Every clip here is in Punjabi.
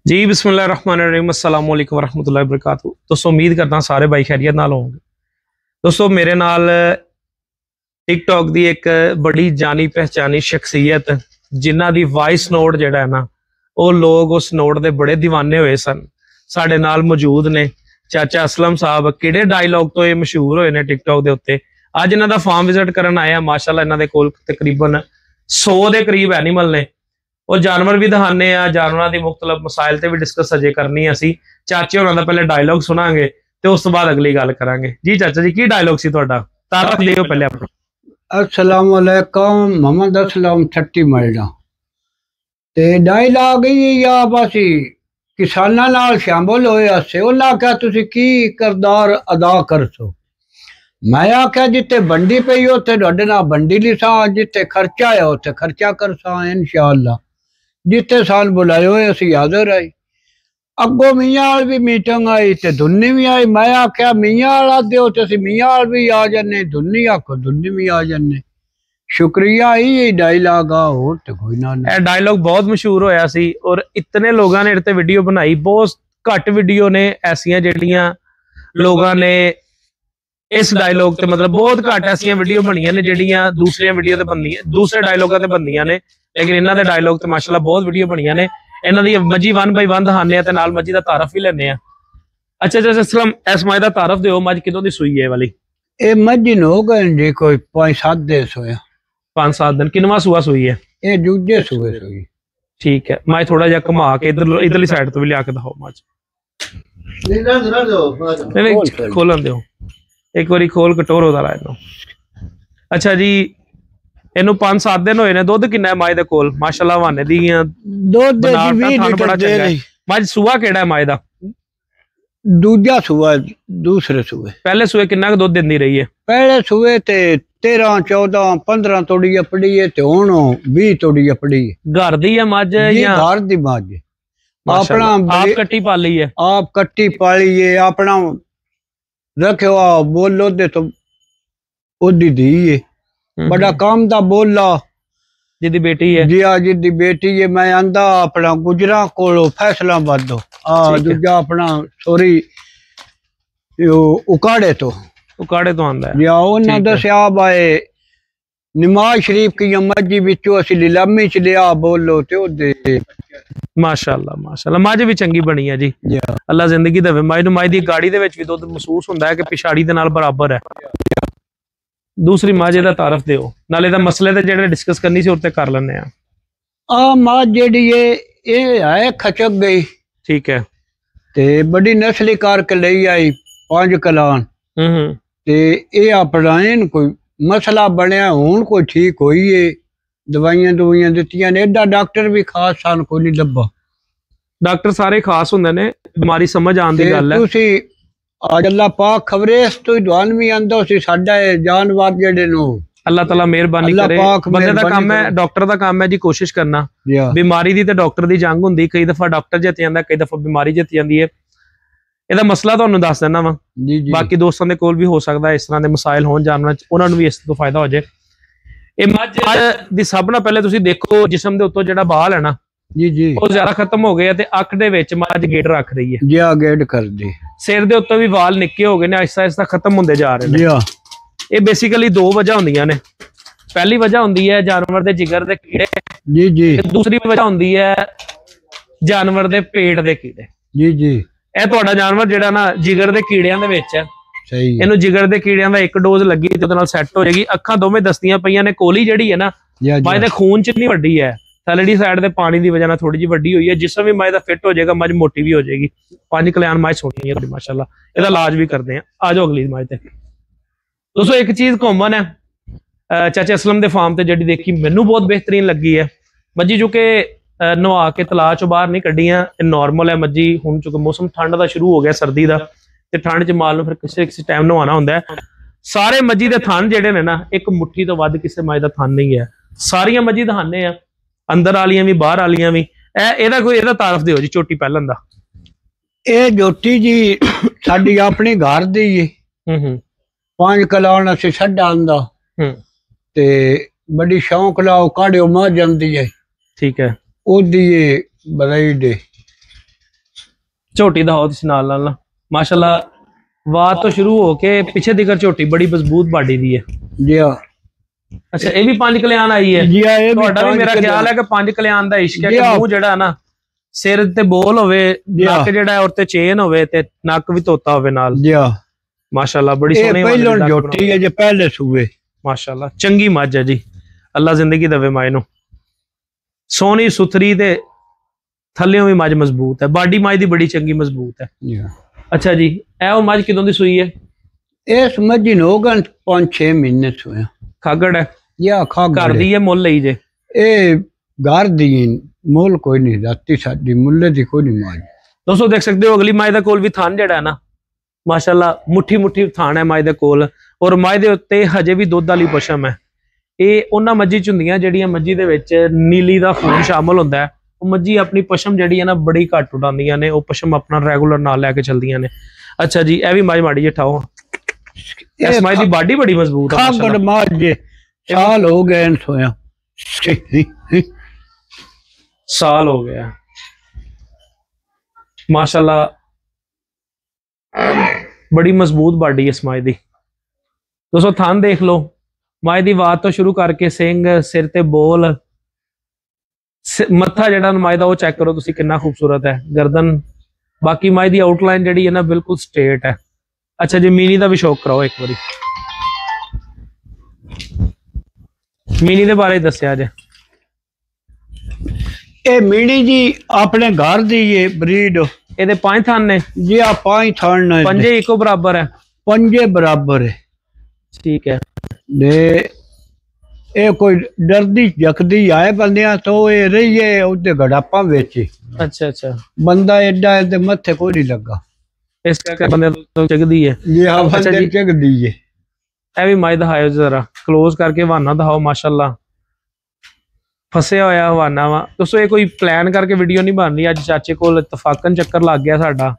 जी बिस्मिल्लाहिर्रहमानिर्रहीम अस्सलाम वालेकुम वरहमतुल्लाहि वबरकातुहू। दोस्तों उम्मीद करता सारे भाई खैरियत नाल होंगे। दोस्तों मेरे नाल टिकटॉक दी एक बड़ी जानी पहचानी शख्सियत जिन्हां दी वॉइस नोट जिहड़ा है ना वो लोग उस नोट दे बड़े दीवाने हुए सन साडे नाल मौजूद ने। चाचा असलम साहब किहड़े डायलॉग तो ये मशहूर होए ने टिकटॉक दे उत्ते। अज इन्हां दा फार्म विजिट करन आए आ। माशाअल्लाह इन्हां दे कोल तकरीबन 100 दे करीब एनीमल ने और जानवर भी दिखाने जानवरों की मुख्तलिफ मसाइल से भी डिस्कस अजे करनी असी। चाचे होना दा पहले डायलॉग सुनांगे ते उस तो बाद अगली गल करांगे। जी चाचा जी की डायलॉग सी तुहाडा तारफ दिओ पहले अपना। अस्सलाम वालेकुम मोहम्मद असलम ठट्टी मलना ते डायलॉग ही या बसी किसानां नाल शामिल होए असे उन्हें आख्या तुसी की किरदार अदा करसो। मैं आख्या जिते बंडी पई उत्थे तुहाडे नाल बंडी लिसा, जिते खर्चा है उत्थे खर्चा करसा इंशाअल्लाह। जिते सान बुलाए हुए असी हाजिर आई। अगो मियाँ वाल भी मीटिंग आई ते धुन्नी भी आई। मैं आख्या मियाँ वाला दो तो असी मियाँ वाल भी आ जाने, धुन्नी आखो धुन्नी भी आ जाने। शुक्रिया ही डायलॉग आ और ते कोई ना। डायलॉग बहुत मशहूर होया सी और इतने लोगों ने इहते वीडियो बनाई। बहुत घट वीडियो ने ऐसियां जिहड़ियां लोगों ने इस डायलॉग ते मतलब बहुत घट ऐसियां वीडियो बनियां ने जिहड़ियां दूसरे वीडियो ते बनदियां दूसरे डायलॉगां ते बनदियां ने, लेकिन इन्हां दे डायलॉग ते माशाअल्लाह बहुत वीडियो बनियां ने। इन्हां दी मजी 1 बाय 1 दहाने ते नाल मजी दा तारफ भी लैने आ। अच्छा अच्छा असलम इस मज दा तारफ दिओ, मज किदों दी सूई है वाली? ए मजी हो गए जी कोई 5-7 दिन सोया। 5-7 दिन। किनवा सूआ सूई है? ए दूजे सूए सूई। ठीक है, मैं थोड़ा जा घुमा के इधरली साइड तो भी लिया के दिखाओ मज। नहीं खोलन दिओ एक बारी खोल कटोरो दा ला। अच्छा जी इनू 5-7 दिन होए ने। दुध किन्ना है मज दे कोल? माशाअल्लाह हवाने दी दुध बड़ा चंगा है। मज सूआ केड़ा है मज दा? दूजा सूआ दूसरे सूए। पहले सूए किन्ना क दुध दिंदी रही है? पहले सूए ते 13 14 15 तोड़ी अपड़ी है ते हुण 20 तोड़ी अपड़ी है। घर दी है मज या घर दी मज? अपना आप कट्टी पाली है? आप कट्टी पाली है अपना रखो आ बोलो दे तो ओदी दी है। बड़ा काम दा बोला जिदी बेटी है? जी आ जिदी बेटी है। मैं आंदा अपना गुजरा कोलो फैसलाबाद दो आ दूजा अपना सॉरी उकाड़े तो आंदा है। जी उन्हें दसिया भाई नमाज शरीफ की मजी विचों असी लीलामी च लिया बोलो ते ओदे। माशाअल्लाह माशाअल्लाह मज भी चंगी बनी है जी। अल्लाह जिंदगी देवे। मज नूं मज दी गाड़ी दे विच भी दुध महसूस हुंदा है कि पिछाड़ी दे नाल बराबर है। दूसरी मज दा तारफ दिओ नाले दा मसले ते जेड़े डिस्कस करनी सी उत्ते कर लैने आ। मज जेड़ी है खचक गई। ठीक है ते बड़ी नस्ली करके ले आई 5 कलान ते ये अपना कोई मसला बनया हुण कोई ठीक होई है। दवाइयां दुवाइयां दित्तियां ने। एडा डॉक्टर भी खास सन कोई नहीं लब्भा। डॉक्टर सारे खास हुंदे ने, बीमारी समझ आउण दी गल है। तुसी आज अल्लाह पाक खबरे इस तो दुआन भी आंदा सी साडा जानवर जेडे नो अल्लाह ताला मेहरबानी करे। बंदे दा काम है, डॉक्टर दा काम है जी कोशिश करना। बीमारी दी ते डॉक्टर दी जंग हुंदी। कई दफा डॉक्टर जित जांदा, कई दफा बीमारी जित जांदी है। ਇਹਦਾ ਮਸਲਾ ਤੁਹਾਨੂੰ ਦੱਸ ਦਿੰਦਾ ਵਾਂ। ਬਾਕੀ ਦੋਸਤਾਂ ਦੇ ਕੋਲ ਵੀ ਹੋ ਸਕਦਾ ਇਸ ਤਰ੍ਹਾਂ ਦੇ ਮਸਾਇਲ ਹੋਣ ਜਾਨਵਰਾਂ ਚ, ਉਹਨਾਂ ਨੂੰ ਵੀ ਇਸ ਤੋਂ ਫਾਇਦਾ ਹੋ ਜਾਏ। ਇਹ ਮੱਝ ਦੀ ਸਭ ਨਾਲ ਪਹਿਲੇ ਤੁਸੀਂ ਦੇਖੋ ਜਿਸਮ ਦੇ ਉੱਤੋਂ ਜਿਹੜਾ ਬਾਲ ਹੈ ਨਾ ਜੀ ਉਹ ਜ਼ਿਆਦਾ ਖਤਮ ਹੋ ਗਏ ਤੇ ਅੱਖ ਦੇ ਵਿੱਚ ਮੱਝ ਗੇਟ ਰੱਖ ਰਹੀ ਹੈ। ਜੀ ਆ ਗੇਟ ਕਰਦੀ। ਸਿਰ ਦੇ ਉੱਤੋਂ ਵੀ ਵਾਲ ਨਿੱਕੇ ਹੋ ਗਏ ਨੇ, ਆਹਿਸਤਾ ਆਹਿਸਤਾ ਖਤਮ ਹੁੰਦੇ ਜਾ ਰਹੇ ਨੇ। ਇਹ ਬੇਸਿਕਲੀ 2 ਵਜ੍ਹਾ ਹੁੰਦੀਆਂ ਨੇ। ਪਹਿਲੀ ਵਜ੍ਹਾ ਹੁੰਦੀ ਹੈ ਜਾਨਵਰ ਦੇ ਜਿਗਰ ਦੇ ਕੀੜੇ ਜੀ। ਦੂਸਰੀ ਵਜ੍ਹਾ ਹੁੰਦੀ ਹੈ ਜਾਨਵਰ ਦੇ ਪੇਟ ਦੇ ਕੀੜੇ ਜੀ। ਇਹ ਤੁਹਾਡਾ ਜਾਨਵਰ ਜਿਹੜਾ ਨਾ ਜਿਗਰ ਦੇ ਕੀੜਿਆਂ ਦੇ ਵਿੱਚ ਹੈ। ਸਹੀ। ਇਹਨੂੰ ਜਿਗਰ ਦੇ ਕੀੜਿਆਂ ਦਾ 1 ਡੋਜ਼ ਲੱਗੀ ਤੇ ਉਹਦੇ ਨਾਲ ਸੈੱਟ ਹੋ ਜਾਏਗੀ। ਅੱਖਾਂ ਦੋਵੇਂ ਦਸਤੀਆਂ ਪਈਆਂ ਨੇ। ਕੋਲੀ ਜਿਹੜੀ ਹੈ ਨਾ ਮੱਝ ਦੇ ਖੂਨ ਚ ਨਹੀਂ ਵੱਡੀ ਹੈ, ਥੱਲੜੀ ਸਾਈਡ ਦੇ ਪਾਣੀ ਦੀ ਵਜ੍ਹਾ ਨਾਲ ਥੋੜੀ ਜਿਹੀ ਵੱਡੀ ਹੋਈ ਹੈ। ਜਿਸਮ ਵੀ ਮੱਝ ਦਾ ਫਿੱਟ ਹੋ ਜਾਏਗਾ, ਮੱਝ ਮੋਟੀ ਵੀ ਹੋ ਜਾਏਗੀ। 5 ਕਲਿਆਣ ਮੱਝ ਸੋਹਣੀ ਹੈ ਮਾਸ਼ਾਅੱਲਾ। ਇਹਦਾ ਇਲਾਜ ਵੀ ਕਰਦੇ ਆ। ਆ ਜਾਓ ਅਗਲੀ ਮੱਝ ਤੇ। ਦੋਸਤੋ ਇੱਕ ਚੀਜ਼ ਕਾਮਨ ਹੈ ਚਾਚੇ ਅਸਲਮ ਦੇ ਫਾਰਮ ਤੇ ਜਿਹੜੀ ਦੇਖੀ ਮੈਨੂੰ ਬਹੁਤ ਬਿਹਤਰੀਨ ਲੱਗੀ ਹੈ। ਮੱਝੀ ਜੋ ਕਿ ਨਵਾ ਕੇ ਤਲਾਅ ਚੋਂ ਬਾਹਰ ਨਹੀਂ ਕੱਢੀਆਂ, ਨੋਰਮਲ ਹੈ ਮੱਝੀ। ਹੁਣ ਚੁੱਕ ਮੌਸਮ ਠੰਡ ਦਾ ਸ਼ੁਰੂ ਹੋ ਗਿਆ, ਸਰਦੀ ਦਾ, ਤੇ ਠੰਡ ਚ ਮਾਲ ਨੂੰ ਫਿਰ ਕਿਸੇ ਟਾਈਮ ਨਵਾਉਣਾ ਹੁੰਦਾ ਹੈ। ਸਾਰੇ ਮੱਝੀ ਦੇ ਥਣ ਜਿਹੜੇ ਨੇ ਨਾ ਇੱਕ ਮੁੱਠੀ ਤੋਂ ਵੱਧ ਕਿਸੇ ਮੱਝ ਦਾ ਥਣ ਨਹੀਂ ਹੈ। ਸਾਰੀਆਂ ਮੱਝੀ ਦਹਾਨੇ ਆ, ਅੰਦਰ ਵਾਲੀਆਂ ਵੀ ਬਾਹਰ ਵਾਲੀਆਂ ਵੀ। ਇਹਦਾ ਤਾਰਫ ਦਿਓ ਜੀ ਝੋਟੀ ਪਹਿਲਣ ਦਾ। ਇਹ ਝੋਟੀ ਜੀ ਸਾਡੀ ਆਪਣੀ ਘਰ ਦੀ ਹੈ। 5 ਕਲਾਨ ਅਸੀਂ ਛੱਡਾ ਆਂਦਾ ਤੇ बड़ी शौक लाओ काढ़ो मां जंदी है। ठीक है। ओदी बराई दे ਝੋਟੀ ਦਾ ਹੋ ਤੁਸੀਂ ਨਾਲ ਨਾਲ ਮਾਸ਼ਾਅੱਲਾ ਵਾਰ ਤੋਂ ਸ਼ੁਰੂ ਹੋ ਕੇ ਪਿੱਛੇ ਤੀਕਰ ਝੋਟੀ ਬੜੀ ਮਜ਼ਬੂਤ ਬਾਡੀ ਦੀ ਹੈ ਜੀ ਆ। ਅੱਛਾ ਇਹ ਵੀ 5 ਕਲਿਆਣ ਆਈ ਹੈ ਜੀ ਆ। ਇਹ ਤੁਹਾਡਾ ਵੀ ਮੇਰਾ ਖਿਆਲ ਹੈ ਕਿ 5 ਕਲਿਆਣ ਦਾ ਇਸ਼ਕ ਹੈ ਕਿ ਮੂੰਹ ਜਿਹੜਾ ਨਾ ਸਿਰ ਤੇ ਬੋਲ ਹੋਵੇ, ਨੱਕ ਜਿਹੜਾ ਔਰ ਤੇ ਚੇਨ ਹੋਵੇ ਤੇ ਨੱਕ ਵੀ ਧੋਤਾ ਹੋਵੇ ਨਾਲ। ਜੀ ਆ ਮਾਸ਼ਾਅੱਲਾ ਬੜੀ ਸੋਹਣੀ ਪਹਿਲੋਂ ਝੋਟੀ ਹੈ ਜੇ ਪਹਿਲੇ ਸੂਏ। ਮਾਸ਼ਾਅੱਲਾ ਚੰਗੀ ਮੱਝ ਹੈ ਜੀ, ਅੱਲਾ ਜ਼ਿੰਦਗੀ ਦੇਵੇ ਮਾਈ ਨੂੰ। ਸੋਹਣੀ ਸੁਥਰੀ ਤੇ ਥੱਲਿਓਂ ਵੀ ਮੱਝ ਮਜ਼ਬੂਤ ਹੈ, ਬਾਡੀ ਮੱਝ ਦੀ ਬੜੀ ਚੰਗੀ ਮਜ਼ਬੂਤ ਹੈ। ਅੱਛਾ ਜੀ ਇਹ ਉਹ ਮੱਝ ਕਿਦੋਂ ਦੀ ਸੂਈ ਹੈ? ਇਸ ਮੱਝ ਨੂੰ ਹੋ ਗਏ 5-6 ਮਹੀਨੇ ਸੂਇਆ। ਖਾਗੜ ਹੈ ਜਾਂ ਖਾਗੜ ਘਰ ਦੀ ਹੈ ਮੁੱਲ ਲਈ ਜੇ? ਇਹ ਘਰ ਦੀ ਮੁੱਲ ਕੋਈ ਨਹੀਂ, ਰਾਤੀ ਸਾਡੀ ਮੁੱਲੇ ਦੀ ਕੋਈ ਨਹੀਂ ਮੱਝ। ਦੋਸਤੋ ਦੇਖ ਸਕਦੇ ਹੋ ਅਗਲੀ ਮੱਝ ਦਾ ਕੋਲ ਵੀ ਥਣ ਜਿਹੜਾ ਹੈ ਨਾ ਮਾਸ਼ਾਅੱਲਾ ਮੁੱਠੀ ਮੁੱਠੀ ਥਣ ਹੈ ਮੱਝ ਦੇ ਕੋਲ, ਔਰ ਮੱਝ ਦੇ ਉੱਤੇ ਹਜੇ ਵੀ ਦੁੱਧ ਵਾਲੀ ਪਸ਼ਮ ਹੈ। ਇਹ ਉਹਨਾਂ ਮੱਝੀ ਚ ਹੁੰਦੀਆਂ ਜਿਹੜੀਆਂ ਮੱਝੀ ਦੇ ਵਿੱਚ ਨੀਲੀ ਦਾ ਖੂਨ ਸ਼ਾਮਲ ਹੁੰਦਾ ਹੈ। ਉਹ ਮੱਝੀ ਆਪਣੀ ਪਸ਼ਮ ਜਿਹੜੀ ਹੈ ਨਾ ਬੜੀ ਘੱਟ ਉਡਾਉਂਦੀਆਂ ਨੇ, ਉਹ ਪਸ਼ਮ ਆਪਣਾ ਰੈਗੂਲਰ ਨਾਲ ਲੈ ਕੇ ਚੱਲਦੀਆਂ ਨੇ। ਅੱਛਾ ਜੀ ਇਹ ਵੀ ਮੱਝ ਮਾੜੀ ਜਿਹੀ ਠਾਓ। ਇਸ ਮੱਝ ਦੀ ਬਾਡੀ ਬੜੀ ਮਜ਼ਬੂਤ ਹੈ ਖਾਗੜ ਮੱਝ ਸਾਲ ਹੋ ਗਏ ਇਹਨੂੰ ਸੋਇਆ। ਸਾਲ ਹੋ ਗਿਆ ਮਾਸ਼ਾਅੱਲਾ, ਬੜੀ ਮਜ਼ਬੂਤ ਬਾਡੀ ਇਸ ਮੱਝ ਦੀ। ਦੋਸਤੋ ਥਣ ਦੇਖ ਲਓ ਮੱਝ ਦੀ ਵਾਤ ਤੋਂ ਸ਼ੁਰੂ ਕਰਕੇ ਸਿੰਘ, ਸਿਰ ਤੇ ਬੋਲ, ਮੱਥਾ ਜਿਹੜਾ ਮੱਝ ਦਾ ਉਹ ਚੈੱਕ ਕਰੋ ਤੁਸੀਂ ਕਿੰਨਾ ਖੂਬਸੂਰਤ ਹੈ, ਗਰਦਨ। ਬਾਕੀ ਮੱਝ ਦੀ ਆਊਟਲਾਈਨ ਜਿਹੜੀ ਹੈ ਨਾ ਬਿਲਕੁਲ ਸਟ੍ਰੇਟ ਹੈ। ਅੱਛਾ ਜੀ ਮੀਨੀ ਦਾ ਵੀ ਸ਼ੌਕ ਕਰਾਓ ਇੱਕ ਵਾਰੀ, ਮੀਨੀ ਦੇ ਬਾਰੇ ਦੱਸਿਆ ਜੇ। ਇਹ ਮੀਨੀ ਜੀ ਆਪਣੇ ਘਰ ਦੀ ਏ ਬਰੀਡ। ਇਹਦੇ 5 ਥਣ ਨੇ ਜੀ ਆ 5 ਥਣ ਨੇ, ਪੰਜੇ ਇੱਕੋ ਬਰਾਬਰ ਹੈ? ਪੰਜੇ ਬਰਾਬਰ ਹੈ। ਠੀਕ ਹੈ। ਦੇ ਇਹ ਕੋਈ ਡਰਦੀ ਜਖਦੀ ਆਏ ਬੰਦਿਆਂ ਤੋਂ ਇਹ ਰਹੀਏ ਉਹਦੇ ਗੜਾਪਾਂ ਵਿੱਚ। ਅੱਛਾ ਅੱਛਾ ਬੰਦਾ ਐਡਾ ਇਹਦੇ ਮੱਥੇ ਕੋਈ ਨਹੀਂ ਲੱਗਾ, ਇਸ ਕਰਕੇ ਬੰਦੇ ਤੋਂ ਚਗਦੀ ਹੈ। ਜੀ ਹਾਂ ਬੰਦੇ ਚਗਦੀ ਹੈ। ਇਹ ਵੀ ਮੱਝ ਦਿਖਾਓ ਜ਼ਰਾ ਕਲੋਜ਼ ਕਰਕੇ, ਹਵਾਨਾ ਦਿਖਾਓ ਮਾਸ਼ਾਅੱਲਾ ਫਸਿਆ ਹੋਇਆ ਹਵਾਨਾ ਵਾ। ਦੋਸਤੋ ਇਹ ਕੋਈ ਪਲਾਨ ਕਰਕੇ ਵੀਡੀਓ ਨਹੀਂ ਬਣ ਰਹੀ, ਅੱਜ ਚਾਚੇ ਕੋਲ ਇਤਫਾਕਨ ਚੱਕਰ ਲੱਗ ਗਿਆ ਸਾਡਾ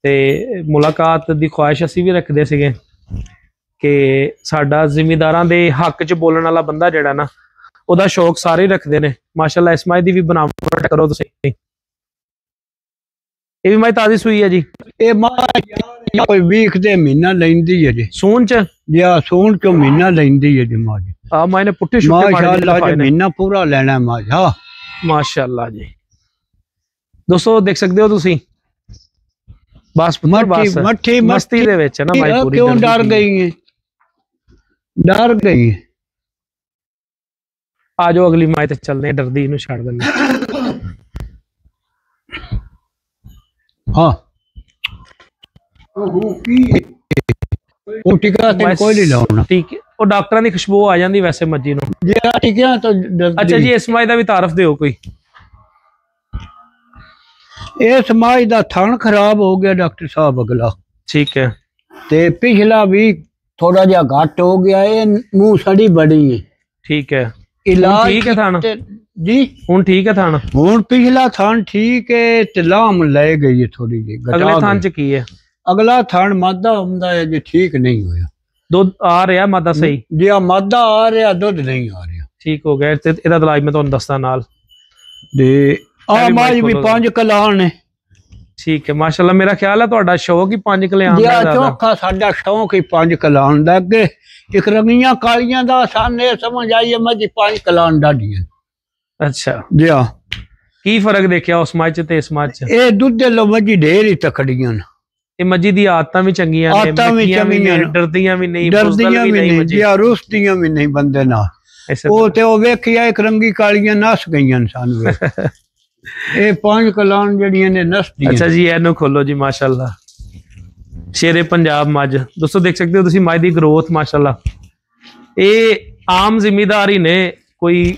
ਤੇ ਮੁਲਾਕਾਤ ਦੀ ਖੁਆਇਸ਼ ਅਸੀਂ ਵੀ ਰੱਖਦੇ ਸੀਗੇ ਕਿ ਸਾਡਾ ਜ਼ਿਮੀਂਦਾਰਾਂ ਦੇ ਹੱਕ 'ਚ ਬੋਲਣ ਵਾਲਾ ਬੰਦਾ ਜਿਹੜਾ ਨਾ ਉਹਦਾ ਸ਼ੌਕ ਸਾਰੇ ਰੱਖਦੇ ਨੇ। ਮਾਸ਼ਾਅੱਲਾ ਇਸ ਮੱਝ ਦੀ ਵੀ ਬਣਾਵਟ ਕਰੋ ਤੁਸੀਂ। ਇਹ ਵੀ ਮੱਝ ਤਾਜ਼ੀ ਸੂਈ ਹੈ ਜੀ? ਇਹ ਮੱਝ ਕੋਈ 20 ਦੇ ਮਹੀਨਾ ਲੈਂਦੀ ਹੈ ਜੀ ਸੂਣ ਚ। ਜਾਂ ਸੂਣ ਚੋਂ ਮਹੀਨਾ ਲੈਂਦੀ ਹੈ ਜੀ ਮੱਝ। ਆ ਮੈਨੇ ਪੁੱਠੇ ਛੁੱਟੇ ਮਾਸ਼ਾਅੱਲਾ ਜੀ ਮਹੀਨਾ ਪੂਰਾ ਲੈਣਾ ਮੱਝ। ਹਾਂ ਮਾਸ਼ਾਅੱਲਾ ਜੀ ਦੋਸਤੋ ਦੇਖ ਸਕਦੇ ਹੋ ਤੁਸੀਂ ਬਸ ਮੱਠੀ ਮਸਤੀ ਦੇ ਵਿੱਚ ਹੈ ਨਾ ਮੱਝ ਪੂਰੀ। ਕਿਉਂ ਡਰ ਗਈ ਹੈ? ਡਰ ਗਈ। ਆ ਜਾਓ ਅਗਲੀ ਮੱਝ ਤੇ ਚੱਲਦੇ, ਡਰਦੀ ਇਹਨੂੰ ਛੱਡ ਦਿੰਦੇ। ਹਾਂ ਉਹ ਟਿਕਾ ਤੇ ਕੋਈ ਨਹੀਂ ਲਾਉਣਾ। ਠੀਕ ਹੈ ਉਹ ਡਾਕਟਰਾਂ ਦੀ ਖੁਸ਼ਬੂ ਆ ਜਾਂਦੀ ਵੈਸੇ ਮੱਝੀ ਨੂੰ। ਜੇ ਟਿਕਿਆ ਤਾਂ ਅੱਛਾ ਜੀ ਇਸ ਮੱਝ ਦਾ ਵੀ ਤਾਰਫ ਦਿਓ ਕੋਈ। ਇਸ ਮੱਝ ਦਾ ਥਣ ਖਰਾਬ ਹੋ ਗਿਆ ਡਾਕਟਰ ਸਾਹਿਬ ਅਗਲਾ। ਠੀਕ ਹੈ। ਤੇ ਪਿਛਲਾ ਵੀ ਥੋੜਾ ਜਿਹਾ ਘੱਟ ਹੋ ਗਿਆ, ਇਹ ਮੂੰਹ ਸੜੀ ਬੜੀ ਹੈ। ਠੀਕ ਹੈ ਇਲਾਜ ਠੀਕ ਹੈ ਥਣ ਜੀ? ਹੁਣ ਠੀਕ ਹੈ ਥਣ? ਹੁਣ ਪਿਛਲਾ ਥਣ ਠੀਕ ਹੈ ਤੇ ਲਾਮ ਲੈ ਗਈ ਹੈ ਥੋੜੀ ਜਿਹੀ। ਅਗਲੇ ਥਣ ਚ ਕੀ ਹੈ? ਅਗਲਾ ਥਣ ਮਾਦਾ ਹੁੰਦਾ ਹੈ ਜੇ ਠੀਕ ਨਹੀਂ ਹੋਇਆ। ਦੁੱਧ ਆ ਰਿਹਾ ਮਾਦਾ ਸਹੀ? ਜੇ ਆ ਮਾਦਾ ਆ ਰਿਹਾ ਦੁੱਧ ਨਹੀਂ ਆ ਰਿਹਾ। ਠੀਕ ਹੋ ਗਿਆ ਤੇ ਇਹਦਾ ਇਲਾਜ ਮੈਂ ਤੁਹਾਨੂੰ ਦੱਸਦਾ ਨਾਲ। ਤੇ ਆ ਮੱਝ ਵੀ 5 ਕਲਾਣ ਨੇ। ਠੀਕ ਹੈ ਮਾਸ਼ਾਅੱਲਾ ਮੇਰਾ ਖਿਆਲ ਹੈ ਤੁਹਾਡਾ ਸ਼ੌਕ ਹੀ 5 ਕਲਿਆਣ ਦਾ ਹੈ। ਚੌਖਾ ਸਾਡਾ ਸ਼ੌਕ ਹੀ 5 ਕਲਾਣ ਦਾ। ਅੱਗੇ ਇੱਕ ਰੰਗੀਆਂ ਕਾਲੀਆਂ ਦਾ ਸਾਨੇ ਸਮਝ ਆਈਏ ਮੱਝ 5 ਕਲਾਣ ਡਾਡੀਆਂ। ਅੱਛਾ ਜੀ ਹਾਂ। ਕੀ ਫਰਕ ਦੇਖਿਆ ਉਸ ਮੱਝ ਤੇ ਇਸ ਮੱਝ ਚ? ਇਹ ਦੁੱਧ ਲੋ ਮੱਝੀ ਢੇਰ ਹੀ ਤਕੜੀਆਂ ਨੇ। ਇਹ ਮੱਝੀ ਦੀ ਆਦਤਾਂ ਵੀ ਚੰਗੀਆਂ ਨੇ, ਆਦਤਾਂ ਵੀ ਚੰਗੀਆਂ ਨੇ, ਡਰਦੀਆਂ ਵੀ ਨਹੀਂ, ਡਰਦੀਆਂ ਵੀ ਨਹੀਂ, ਜੀ ਰੁਸਦੀਆਂ ਵੀ ਨਹੀਂ ਬੰਦੇ ਨਾਲ। ਉਹ ਤੇ ਉਹ ਵੇਖਿਆ ਇੱਕ ਰੰਗੀ ਕਾਲੀਆਂ ਨਸ ਗਈਆਂ ਸਾਨੂੰ। ਇਹ 5 ਕਲਾਣ ਜਿਹੜੀਆਂ ਨੇ ਨਸਦੀਆਂ। ਅੱਛਾ ਜੀ ਇਹਨੂੰ ਖੋਲੋ ਜੀ ਮਾਸ਼ਾਅੱਲਾ ਸ਼ੇਰੇ ਪੰਜਾਬ ਮੱਝ। ਦੋਸਤੋ ਦੇਖ ਸਕਦੇ ਹੋ ਤੁਸੀਂ ਮੱਝ ਦੀ ਗਰੋਥ ਮਾਸ਼ਾਅੱਲਾ। ਇਹ ਆਮ ਜ਼ਿਮੀਂਦਾਰ ਹੀ ਨੇ, ਕੋਈ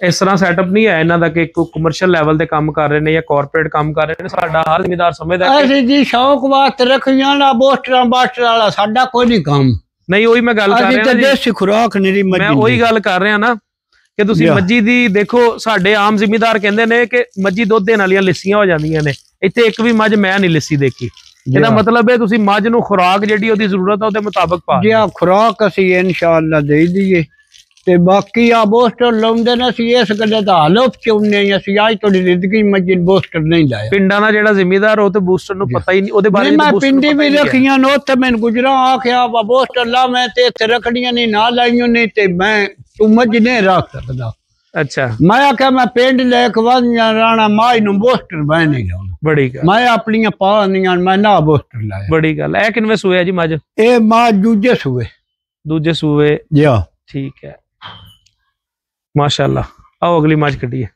ਇਸ ਤਰ੍ਹਾਂ ਸੈਟਅਪ ਨਹੀਂ ਹੈ ਇਹਨਾਂ ਦਾ ਕਿ ਕੋਈ ਕਮਰਸ਼ੀਅਲ ਲੈਵਲ ਤੇ ਕੰਮ ਕਰ ਰਹੇ ਨੇ ਜਾਂ ਕਾਰਪੋਰੇਟ ਕੰਮ ਕਰ ਰਹੇ ਨੇ। ਸਾਡਾ ਹਰ ਜ਼ਿਮੀਂਦਾਰ ਸਮਝਦਾ ਹੈ ਅਸੀਂ ਜੀ ਸ਼ੌਕ ਵਾਸਤੇ ਰੱਖੀਆਂ ਨਾ ਬੋਸਟਰਾਂ ਬਾਸਟਰਾਂ ਵਾਲਾ ਸਾਡਾ ਕੋਈ ਨਹੀਂ ਕੰਮ। ਨਹੀਂ ਉਹੀ ਮੈਂ ਗੱਲ ਕਰ ਰਿਹਾ ਜੀ ਦੇਸੀ ਖੁਰਾਕ ਨਹੀਂ ਮੱਝੀ। ਮੈਂ ਉਹੀ ਗੱਲ ਕਰ ਰਿਹਾ ਨਾ ਕਿ ਤੁਸੀਂ ਮੱਝੀ ਦੀ ਦੇਖੋ। ਸਾਡੇ ਆਮ ਜ਼ਿਮੀਂਦਾਰ ਕਹਿੰਦੇ ਨੇ ਕਿ ਮੱਝੀ ਦੁੱਧ ਦੇਣ ਵਾਲੀਆਂ ਲਿੱਸੀਆਂ ਹੋ ਜਾਂਦੀਆਂ ਨੇ। ਇੱਥੇ ਇੱਕ ਵੀ ਮੱਝ ਮੈਂ ਨਹੀਂ ਲਿੱਸੀ ਦੇਖੀ। ਇਹਦਾ ਮਤਲਬ ਹੈ ਤੁਸੀਂ ਮੱਝ ਨੂੰ ਖੁਰਾਕ ਜਿਹੜੀ ਉਹਦੀ ਜ਼ਰੂਰਤ ਹੈ ਉਹਦੇ ਮੁਤਾਬਕ ਪਾ। ਜੀ ਖੁਰਾਕ ਅਸੀਂ ਇਨਸ਼ਾਅੱਲਾ ਦੇ ਦਈਏ ਤੇ ਬਾਕੀ ਆ ਬੋਸਟਰ ਲਾਉਂਦੇ ਨੇ, ਅਸੀਂ ਇਸ ਗੱਲੇ ਦਾ ਹਾਲਤ ਚਾਹੁੰਦੇ ਹਾਂ। ਅਸੀਂ ਅੱਜ ਤੁਹਾਡੀ ਜ਼ਿੰਦਗੀ ਮੱਜਿਦ ਬੋਸਟਰ ਨਹੀਂ ਲਾਇਆ। ਪਿੰਡਾਂ ਦਾ ਜਿਹੜਾ ਜ਼ਿਮੀਦਾਰ ਉਹ ਤੇ ਬੂਸਟਰ ਨੂੰ ਪਤਾ ਹੀ ਨਹੀਂ, ਉਹਦੇ ਬਾਰੇ ਮੈਂ ਪਿੰਡੀ ਵੀ ਰੱਖੀਆਂ ਨੇ ਉੱਥੇ। ਮੈਨੂੰ ਗੁਜਰਾ ਆਖਿਆ ਬੋਸਟਰ ਲਾ, ਮੈਂ ਤੇ ਇੱਥੇ ਰੱਖੜੀਆਂ ਨਹੀਂ ਨਾ ਲਾਈਆਂ ਨਹੀਂ ਤੇ ਮੈਂ ਤੂੰ ਮੱਝ ਨਹੀਂ ਰੱਖ ਸਕਦਾ। ਅੱਛਾ, ਮੈਂ ਆਖਿਆ ਮੈਂ ਪਿੰਡ ਲੈ ਕੇ ਵਾਂਝਾ ਰਾਣਾ ਮਾਈ ਨੂੰ ਬੋਸਟਰ ਮੈਂ ਨਹੀਂ ਲਾਉਣਾ। ਬੜੀ ਗੱਲ। ਮੈਂ ਆਪਣੀਆਂ ਪਾਣੀਆਂ ਮੈਂ ਨਾ ਬੋਸਟਰ ਲਾਇਆ। ਬੜੀ ਗੱਲ। ਇਹ ਕਿੰਨੇ ਸੂਏ ਜੀ ਮੱਝ? ਇਹ ਮਾਂ ਦੂਜੇ ਸੂਏ। ਦੂਜੇ ਸੂਏ ਜੀ ਠੀਕ ਹੈ, ਮਾਸ਼ਾਅੱਲਾ। ਆਓ ਅਗਲੀ ਮੱਝ ਕੱਢੀਏ।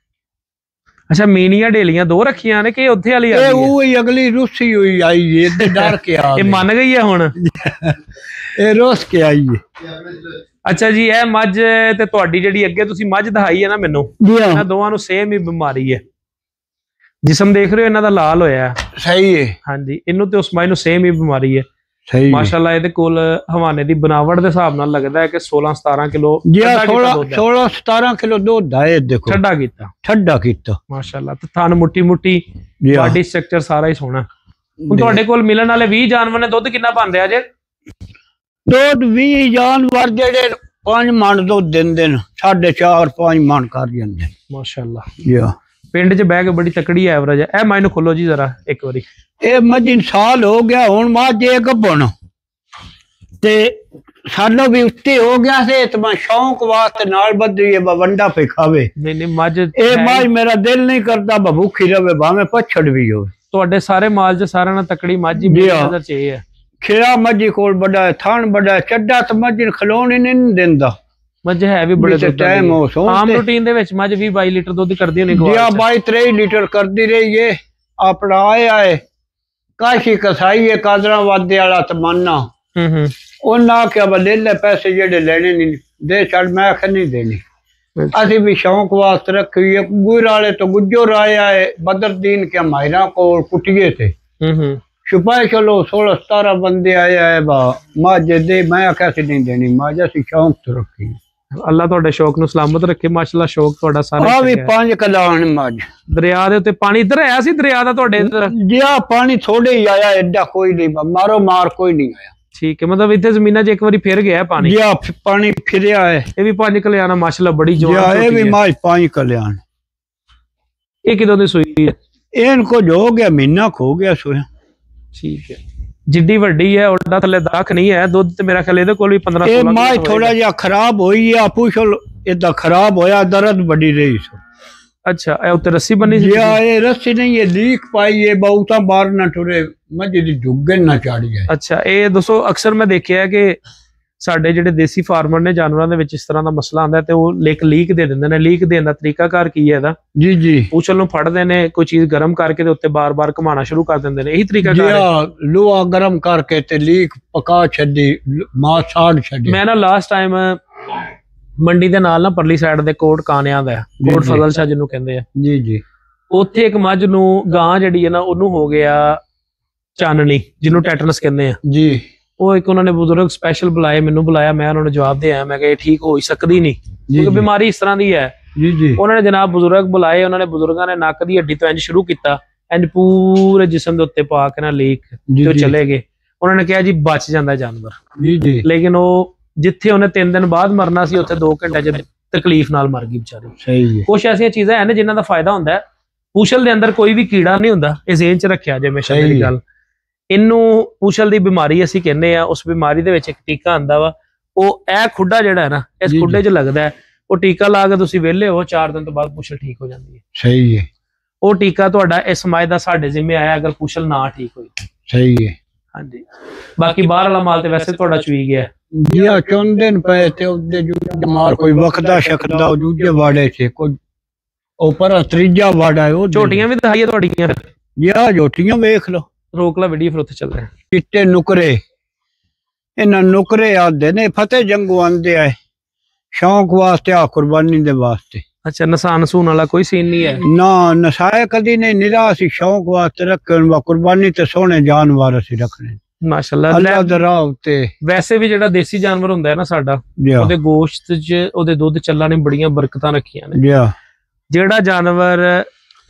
ਅੱਛਾ, ਮੀਨੀਆਂ ਢੇਲੀਆਂ ਦੋ ਰੱਖੀਆਂ ਨੇ ਕਿ ਉੱਥੇ ਵਾਲੀ? ਇਹ ਉਹ ਹੀ ਅਗਲੀ ਰੁੱਸੀ ਹੋਈ ਆਈ ਏ, ਇੱਥੇ ਡਰ ਕੇ ਆ ਇਹ ਮੰਨ ਗਈ ਹੈ ਹੁਣ? ਇਹ ਰੁੱਸ ਕੇ ਆਈ ਏ। ਅੱਛਾ ਜੀ, ਇਹ ਮੱਝ ਤੇ ਤੁਹਾਡੀ ਜਿਹੜੀ ਅੱਗੇ ਤੁਸੀਂ ਮੱਝ ਦਿਖਾਈ ਹੈ ਨਾ ਮੈਨੂੰ, ਇਹਨਾਂ ਦੋਵਾਂ ਨੂੰ ਸੇਮ ਹੀ ਬਿਮਾਰੀ ਹੈ। ਜਿਸਮ ਦੇਖ ਰਹੇ ਹੋ ਇਹਨਾਂ ਦਾ ਲਾਲ ਹੋਇਆ। ਸਹੀ ਹੈ। ਹਾਂਜੀ, ਇਹਨੂੰ ਤੇ ਉਸ ਮੱਝ ਨੂੰ ਸੇਮ ਹੀ ਬਿਮਾਰੀ ਹੈ। ਸਹੀ ਮਾਸ਼ਾਅੱਲਾ। ਇਹਦੇ ਕੋਲ ਹਵਾਨੇ ਦੀ ਬਣਾਵਟ ਦੇ ਹਿਸਾਬ ਨਾਲ ਲੱਗਦਾ ਹੈ ਕਿ 16-17 ਕਿਲੋ 16-17 ਕਿਲੋ ਦੁੱਧ ਹੈ। ਦੇਖੋ ਠੱਡਾ ਕੀਤਾ ਮਾਸ਼ਾਅੱਲਾ। ਤੇ ਥਣ ਮੁੱਠੀ ਬਾਡੀ ਸਟਰਕਚਰ ਸਾਰਾ ਹੀ ਸੋਹਣਾ। ਹੁਣ ਤੁਹਾਡੇ ਕੋਲ ਮਿਲਣ ਵਾਲੇ 20 ਜਾਨਵਰ ਨੇ, ਦੁੱਧ ਕਿੰਨਾ ਬਣ ਰਿਹਾ ਜੇ? ਦੁੱਧ 20 ਜਾਨਵਰ ਜਿਹੜੇ 5 ਮਣ ਦੁੱਧ ਦਿੰਦੇ ਨੇ, 4.5-5 ਮਣ ਕਰ ਜਾਂਦੇ ਮਾਸ਼ਾਅੱਲਾ। ਪਿੰਡ 'ਚ ਬਹਿ ਕੇ ਬੜੀ ਤਕੜੀ ਐਵਰੇਜ ਹੈ। ਇਹ ਮੈਨੂੰ ਖੋਲੋ ਜੀ ਜ਼ਰਾ ਇੱਕ ਵਾਰੀ। ਇਹ ਮੱਝ ਸਾਲ ਹੋ ਗਿਆ ਹੁਣ, ਮੱਝ ਇਹ ਗੱਭਣ ਤੇ ਸਾਲੋਂ ਵੀ ਉੱਤੇ ਹੋ ਗਿਆ ਸੀ ਤੇ ਮੈਂ ਸ਼ੌਂਕ ਵਾਸਤੇ ਨਾਲ ਬੱਧੀ ਵੰਡਾ ਪੇ ਖਾਵੇ। ਨਹੀਂ ਮੱਝ, ਇਹ ਮੱਝ ਮੇਰਾ ਦਿਲ ਨਹੀਂ ਕਰਦਾ ਭੁੱਖੀ ਰਵੇ ਭਾਵੇਂ ਪਛੜ ਵੀ ਹੋਵੇ। ਤੁਹਾਡੇ ਸਾਰੇ ਮਾਲ 'ਚ ਸਾਰਿਆਂ ਨਾਲ ਤਕੜੀ ਮੱਝ ਹੀ ਨਜ਼ਰ 'ਚ ਇਹ ਹੈ। ਖੇੜਾ ਮੱਝੀ ਕੋਲ ਵੱਡਾ ਹੈ, ਥਣ ਵੱਡਾ ਹੈ, ਚੱਡਾ ਤੇ ਮੱਝ ਖਲੋਣ ਹੀ ਨਹੀਂ ਦਿੰਦਾ। ਮੱਝ ਹੈ ਵੀ ਬੜੇ ਟਾਈਮ ਆਮ ਰੂਟੀਨ ਦੇ ਵਿੱਚ ਮੱਝ 20-22 ਲੀਟਰ ਦੁੱਧ ਕਰਦੀ ਹੋਣੀ। ਜੀ 22-23 ਲੀਟਰ ਕਰਦੀ ਰਹੀ ਏ। ਆਪਣਾ ਆਇਆ ਹੈ ਕਾਸ਼ੀ ਕਸਾਈ ਹੈ ਕਾਦਰਾਂ ਵਾਦੇ ਵਾਲਾ ਤਮੰਨਾ। ਉਹਨਾਂ ਆਖਿਆ ਲੈ ਲੈ ਪੈਸੇ ਜਿਹੜੇ ਲੈਣੇ ਨਹੀਂ ਦੇ ਛੱਡ। ਮੈਂ ਆਖਿਆ ਨਹੀਂ ਦੇਣੀ। ਅਸੀਂ ਵੀ ਸ਼ੌਂਕ ਵਾਸਤੇ ਰੱਖੀ ਹੈ। ਗੁਰ ਵਾਲੇ ਤੋਂ ਗੁੱਜਰ ਆਇਆ ਹੈ ਬਦਰਦੀਨ ਕੇ ਮਾਇਰਾ ਕੋਲ ਕੁਟੀਏ ਤੇ ਛੁਪਾਏ ਚਲੋ 16-17 ਬੰਦੇ ਆਇਆ ਹੈ ਬਾ ਮੱਝ ਦੇ। ਮੈਂ ਆਖਿਆ ਸੀ ਨਹੀਂ ਦੇਣੀ ਮੱਝ, ਅਸੀਂ ਸ਼ੌਂਕ ਤੋਂ ਰੱਖੀ। ਅੱਲਾ ਤੁਹਾਡੇ ਸ਼ੌਕ ਨੂੰ ਸਲਾਮਤ ਰੱਖੇ। ਮਾਸ਼ਾਅੱਲਾ ਸ਼ੌਕ ਤੁਹਾਡਾ ਸਾਰਾ। ਆ ਵੀ 5 ਕਲਾਣ ਮੱਝ। ਦਰਿਆ ਦੇ ਉੱਤੇ ਪਾਣੀ ਇੱਧਰ ਆਇਆ ਸੀ? ਦਰਿਆ ਦਾ ਤੁਹਾਡੇ ਇੱਧਰ? ਜੀ ਆ ਪਾਣੀ ਥੋੜੇ ਹੀ ਆਇਆ, ਐਡਾ ਕੋਈ ਨਹੀਂ, ਮਾਰੋ ਮਾਰ ਕੋਈ ਨਹੀਂ ਆਇਆ। ਠੀਕ ਹੈ, ਮਤਲਬ ਇੱਥੇ ਜ਼ਮੀਨਾਂ 'ਚ ਇੱਕ ਵਾਰੀ ਫਿਰ ਗਿਆ ਪਾਣੀ? ਜੀ ਆ ਪਾਣੀ ਫਿਰਿਆ ਹੈ। ਇਹ ਵੀ 5 ਕਲਿਆਣਾ ਮਾਸ਼ਾਅੱਲਾ ਬੜੀ ਜਵਾਨ। ਇਹ ਵੀ ਮੱਝ 5 ਕਲਿਆਣ। ਇਹ ਕਿਦੋਂ ਦੀ ਸੂਈ ਹੈ? ਇਹਨ ਕੁਝ ਹੋ ਗਿਆ, ਮਹੀਨਾ ਖੋ ਗਿਆ ਸੋਇਆ। ਠੀਕ ਹੈ, ਜਿੱਡੀ ਵੱਡੀ ਹੈ ਉਹਦਾ ਥੱਲੇ ਦਾਖ ਨਹੀਂ ਹੈ। ਦੁੱਧ ਤੇ ਮੇਰਾ ਖਿਆਲ ਇਹਦੇ ਕੋਲ ਵੀ 15-16। ਇਹ ਮਾਝ ਥੋੜਾ ਜਿਹਾ ਖਰਾਬ ਹੋਈ ਆ, ਪੁੱਛਲ ਇਦਾਂ ਖਰਾਬ ਹੋਇਆ, ਦਰਦ ਬੜੀ ਰਹੀ ਸੋ। ਅੱਛਾ, ਇਹ ਉੱਤੇ ਰੱਸੀ ਬੰਨੀ ਸੀ? ਇਹ ਰੱਸੀ ਨਹੀਂ, ਇਹ ਲੀਕ ਪਾਈ ਹੈ। ਬਹੁਤਾ ਬਾਹਰ ਨਾ ਟੁਰੇ, ਮੱਝ ਦੀ ਢੁੱਗਣ ਨਾ ਚੜ ਜਾਏ। ਅੱਛਾ, ਇਹ ਦੱਸੋ ਅਕਸਰ ਮੈਂ ਦੇਖਿਆ ਕਿ ਸਾਡੇ ਜਿਹੜੇ ਦੇਸੀ ਫਾਰਮਰ ਨੇ ਜਾਨਵਰਾਂ ਦੇ ਵਿੱਚ ਇਸ ਤਰ੍ਹਾਂ ਦਾ ਮਸਲਾ ਆਉਂਦਾ ਤੇ ਉਹ ਲੀਕ ਦੇ ਦਿੰਦੇ ਨੇ। ਲੀਕ ਦੇਣ ਦਾ ਤਰੀਕਾਕਾਰ ਕੀ ਹੈ ਇਹਦਾ? ਜੀ ਜੀ, ਪੂਛਲ ਨੂੰ ਫੜਦੇ ਨੇ, ਕੋਈ ਚੀਜ਼ ਗਰਮ ਕਰਕੇ ਤੇ ਉੱਤੇ ਬਾਰ-ਬਾਰ ਘੁਮਾਉਣਾ ਸ਼ੁਰੂ ਕਰ ਦਿੰਦੇ ਨੇ। ਇਹੀ ਤਰੀਕਾਕਾਰ ਹੈ? ਲੋਹਾ ਗਰਮ ਕਰਕੇ ਤੇ ਲੀਕ ਪਕਾ ਛੱਡੀ, ਮਾਂ ਸਾੜ ਛੱਡੀ। ਮੈਂ ਨਾ ਲਾਸਟ ਟਾਈਮ ਮੰਡੀ ਦੇ ਨਾਲ ਨਾ ਪਰਲੀ ਸਾਈਡ ਦੇ ਕੋਟ ਕਾਨਿਆਂ ਦਾ, ਕੋਟ ਫਜ਼ਲ ਸ਼ਾਹ ਜਿਹਨੂੰ ਕਹਿੰਦੇ ਆ, ਜੀ ਜੀ, ਉੱਥੇ ਇੱਕ ਮੱਝ ਨੂੰ ਗਾਂ ਜਿਹੜੀ ਹੈ ਨਾ ਉਹਨੂੰ ਹੋ ਗਿਆ ਚਾਨਣੀ, ਜਿਹਨੂੰ ਟੈਟਨਸ ਕਹਿੰਦੇ ਆ ਜੀ। ਉਹ ਇੱਕ ਉਹਨਾਂ ਨੇ ਬਜ਼ੁਰਗ ਸਪੈਸ਼ਲ ਬੁਲਾਏ, ਮੈਨੂੰ ਬੁਲਾਇਆ, ਮੈਂ ਉਹਨਾਂ ਨੂੰ ਜਵਾਬ ਦੇ ਆਇਆ। ਮੈਂ ਕਿਹਾ ਇਹ ਠੀਕ ਹੋ ਹੀ ਸਕਦੀ ਨਹੀਂ ਕਿਉਂਕਿ ਬਿਮਾਰੀ ਇਸ ਤਰ੍ਹਾਂ ਦੀ ਹੈ। ਜੀ ਜੀ, ਉਹਨਾਂ ਨੇ ਜਨਾਬ ਬਜ਼ੁਰਗ ਬੁਲਾਏ, ਉਹਨਾਂ ਨੇ ਬਜ਼ੁਰਗਾਂ ਨੇ ਨੱਕ ਦੀ ਹੱਡੀ ਤੋਂ ਇੰਜ ਸ਼ੁਰੂ ਕੀਤਾ, ਇੰਜ ਪੂਰੇ ਜਿਸਮ ਦੇ ਉੱਤੇ ਪਾ ਕੇ ਨਾ ਲੀਕ ਤੇ ਉਹ ਚਲੇ ਗਏ। ਉਹਨਾਂ ਨੇ ਕਿਹਾ ਜੀ ਬਚ ਜਾਂਦਾ ਜਾਨਵਰ। ਜੀ ਜੀ, ਲੇਕਿਨ ਉਹ ਜਿੱਥੇ ਉਹਨੇ 3 ਦਿਨ ਬਾਅਦ ਮਰਨਾ ਸੀ ਉੱਥੇ 2 ਘੰਟੇ ਚ ਤਕਲੀਫ ਨਾਲ ਮਰ ਗਈ ਵਿਚਾਰੀ। ਸਹੀ ਹੈ। ਕੁਛ ਐਸੀਆਂ ਚੀਜ਼ਾਂ ਹਨ ਜਿਨ੍ਹਾਂ ਦਾ ਫਾਇਦਾ ਹੁੰਦਾ ਹੈ। ਪੂਛਲ ਦੇ ਅੰਦਰ ਕੋਈ ਵੀ ਕੀੜਾ ਨਹੀਂ ਹੁੰਦਾ, ਇਹ ਜ਼ੇਨ ਚ ਰੱਖਿਆ ਜੇ ਹਮੇਸ਼ਾ ਮੇਰੀ ਗੱਲ। ਇਹਨੂੰ ਪੂਛਲ ਦੀ ਬਿਮਾਰੀ ਅਸੀਂ ਕਹਿੰਦੇ ਆ। ਉਸ ਬਿਮਾਰੀ ਦੇ ਵਿੱਚ ਇੱਕ ਟੀਕਾ ਆਂਦਾ ਵਾ, ਉਹ ਇਹ ਖੁੱਡਾ ਜਿਹੜਾ ਹੈ ਨਾ, ਇਸ ਖੁੱਡੇ 'ਚ ਲੱਗਦਾ ਹੈ। ਉਹ ਟੀਕਾ ਲਾ ਕੇ ਤੁਸੀਂ ਵਿਹਲੇ ਹੋ, 4 ਦਿਨ ਤੋਂ ਬਾਅਦ ਪੂਛਲ ਠੀਕ ਹੋ ਜਾਂਦੀ ਹੈ। ਸਹੀ ਹੈ। ਉਹ ਟੀਕਾ ਤੁਹਾਡਾ ਇਸ ਮੱਝ ਦਾ ਸਾਡੇ ਜ਼ਿੰਮੇ ਆਇਆ ਅਗਰ ਪੂਛਲ ਨਾ ਠੀਕ ਹੋਈ। ਸਹੀ ਹੈ। ਹਾਂਜੀ, ਬਾਕੀ ਬਾਹਰ ਵਾਲਾ ਮਾਲ ਤੇ ਵੈਸੇ ਤੁਹਾਡਾ ਚੁਈ ਗਿਆ ਜੀ। ਆ ਚੁੰਦੇ ਨੇ ਪਏ ਤੇ ਉਹਦੇ ਜੂਝੇ ਮਾਰ ਕੋਈ ਵਖਦਾ ਸ਼ਕਦਾ ਉਹ ਜੂਝੇ ਵਾੜੇ ਚ ਕੋਈ ਉੱਪਰ ਤੀਜਾ ਵਾੜਾ ਹੈ। ਉਹ ਝੋਟੀਆਂ ਵੀ ਦਿਖਾਈਏ ਤੁਹਾਡੀਆਂ? ਜੀ ਆ ਝੋਟੀਆਂ ਵੇਖ ਲਓ। ਰੋਕ ਲਾ ਵੀਡੀਓ, ਫਿਰ ਉੱਥੇ ਚੱਲ ਰਿਹਾ। ਚਿੱਟੇ ਨੁਕਰੇ, ਇਹਨਾਂ ਨੁਕਰੇ ਆਦੇ ਨੇ ਫਤਿਹ ਜੰਗੂ ਆਂਦੇ ਆ, ਸ਼ੌਂਕ ਵਾਸਤੇ, ਆ ਕੁਰਬਾਨੀ ਦੇ ਵਾਸਤੇ। ਅੱਛਾ, ਨਸਾਨ ਸੂਨ ਵਾਲਾ ਕੋਈ ਸੀਨ ਨਹੀਂ ਹੈ? ਨਾ, ਨਸਾਇਆ ਕਦੀ ਨਹੀਂ, ਨਿਰਾ ਅਸੀਂ ਸ਼ੌਂਕ ਵਾਸਤੇ ਰੱਖੇ। ਕੁਰਬਾਨੀ ਤੇ ਸੋਹਣੇ ਜਾਨਵਰ ਅਸੀਂ ਰੱਖਣੇ ਮਾਸ਼ਾਅੱਲਾ ਅੱਲਾਹ ਦੇ ਰਾਹ ਉੱਤੇ। ਵੈਸੇ ਵੀ ਜਿਹੜਾ ਦੇਸੀ ਜਾਨਵਰ ਹੁੰਦਾ ਹੈ ਨਾ ਸਾਡਾ, ਉਹਦੇ ਗੋਸ਼ਤ 'ਚ, ਉਹਦੇ ਦੁੱਧ ਚੱਲਾਂ ਨੇ ਬੜੀਆਂ ਬਰਕਤਾਂ ਰੱਖੀਆਂ ਨੇ। ਜਿਹੜਾ ਜਾਨਵਰ